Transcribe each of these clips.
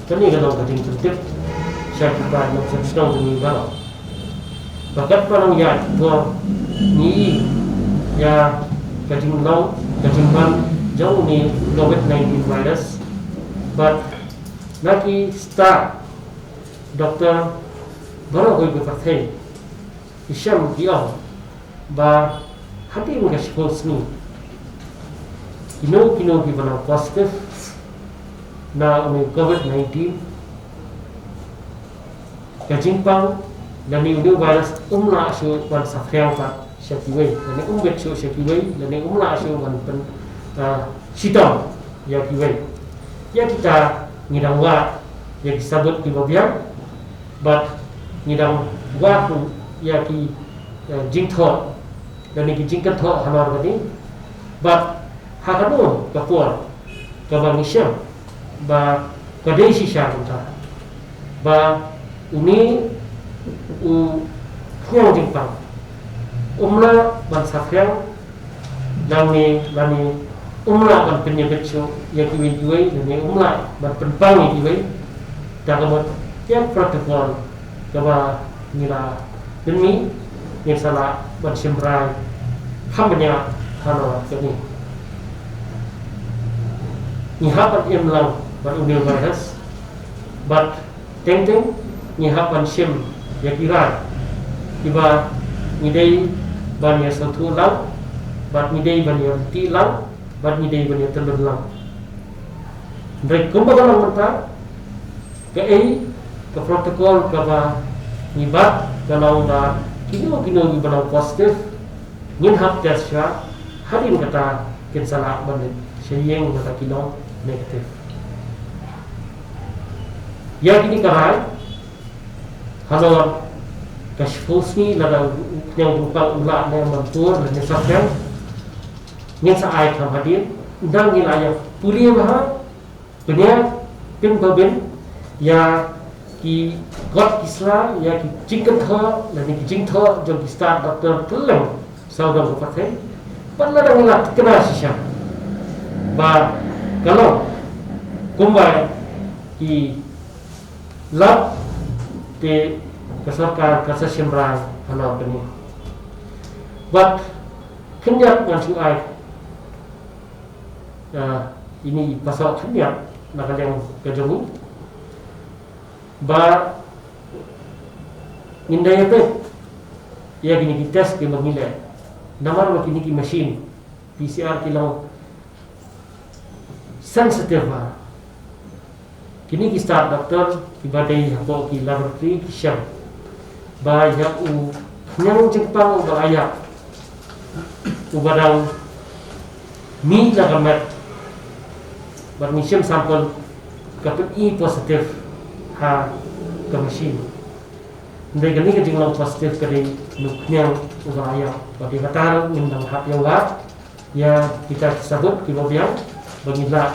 Kani kalau kating tertib, saya kita nak sedang demi balau. Bakat parang ya, buat ni ya kating long, kating ban jauh ni COVID-19 virus, but naki start doktor baru koi berpakai, isyam dia, ba hati mereka sekolah seni. Kino kita positif na umi COVID-19 kajimpang dan ni virus umla su wan safriang pa syakiwei dan ni bet su syakiwei dan ni umla su wan pen sitong ya kiwei ya kita ngidang wa ya disebut di babian but ngidang wa tu ya ki jingtho dan ni jingkat tho hanor gani but hakano kapuan kabangisya ba kadai sisya kita ba ini kau jingpang umla ban safriang lani umla ban penyebut so ya kiwi juai dan umla ban penpang kiwi dah kamu yang protokol kaba nila demi yang salah ban sembrai hamnya hano kini ni hapat imlang ban virus but teng ni hapan sim ya kira iba midai ban ya satu lang bat midai ban ya ti lang bat midai ban ya telur lang mereka kumbaga lang mata ke protokol ke ba nibat kalau ba kino iba positif ngin hap test sya hadin kata kin salah ban siyeng kata kino negatif ya kini karai halor kashfusni lada yang berupa ulat yang mantur dan nesakyan yang saai kam hadir dan nilai pulih bah punya pin babin ya ki god kisra ya ki jingkat tho dan ki jingtho jom start doktor teleng saudara berpakai pada nilai kena sisya ba kalau kumbai ki lab di kesarkar kasar sembrai hanau ini. But kenyak ngansu ai ini pasal kenyak nak yang kejongi ba indai apa ya gini kita tes di menilai namar wakini ki mesin PCR kilau sensitif ba kini ki start doktor ibadai habo ki laboratory ki syam ba ya u nyang jepang ba ayak u barang mi la gamet bar mi syam sampel kapit I positif ha ke mesin ndai gani ke jinglang positif kali nyang u ba ayak ba di batar ngindang hap yang wa ya kita sebut ki bobiang bangila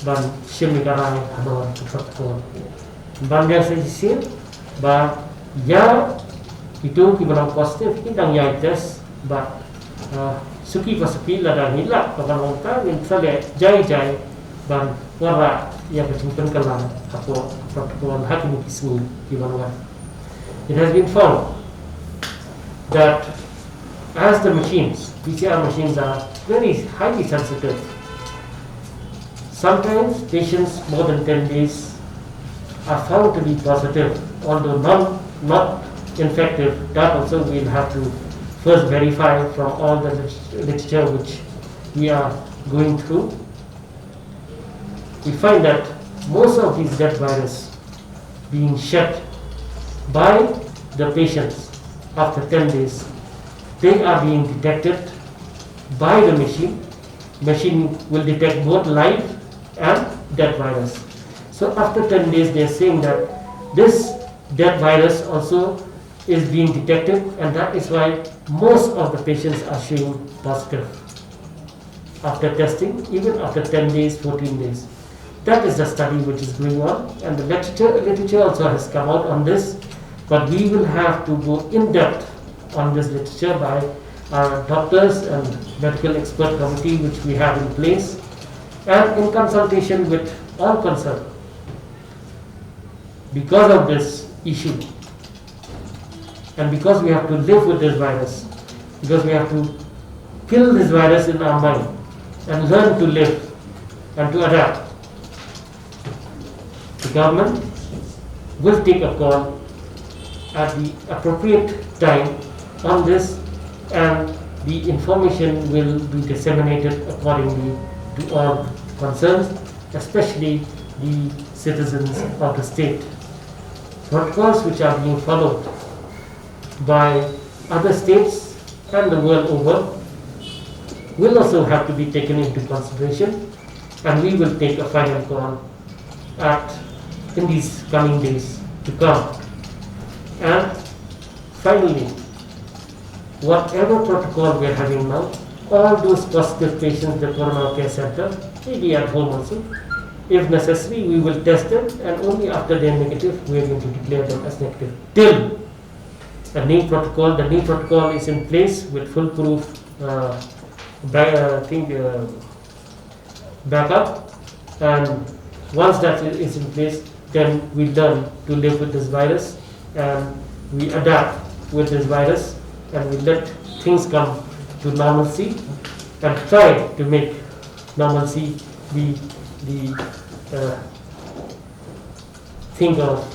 ban syam negara hadon protokol ban dia sisi ba ya itu kibarang positif indang ya tes ba suki pasuki lada hilak pakan lonta min sale jai ban wara ya berjumpa kalam atau protokol hakim kismi kibarang. It has been found that as the machines PCR machines are very highly sensitive, sometimes patients more than 10 days are found to be positive, although not infective. That also we'll have to first verify from all the literature which we are going through. We find that most of these dead virus being shed by the patients after 10 days, they are being detected by the machine. Machine will detect both live and dead virus. So after 10 days they are saying that this dead virus also is being detected, and that is why most of the patients are showing positive after testing, even after 10 days, 14 days. That is the study which is going on, and the literature also has come out on this, but we will have to go in depth on this literature by our doctors and medical expert committee which we have in place, and in consultation with all concerned. because of this issue, and because we have to live with this virus, because we have to kill this virus in our mind and learn to live and to adapt, the government will take a call at the appropriate time on this, and the information will be disseminated accordingly to all concerned, especially the citizens of the state. Protocols which are being followed by other states and the world over will also have to be taken into consideration, and we will take a final call in these coming days to come. And finally, whatever protocol we are having now, all those positive patients, the Corona Care Center, maybe at home also, if necessary, we will test them, and only after they are negative, we are going to declare them as negative. Till the new protocol is in place with foolproof backup, and once that is in place, then we learn to live with this virus, and we adapt with this virus, and we let things come to normalcy, and try to make normalcy be the thing of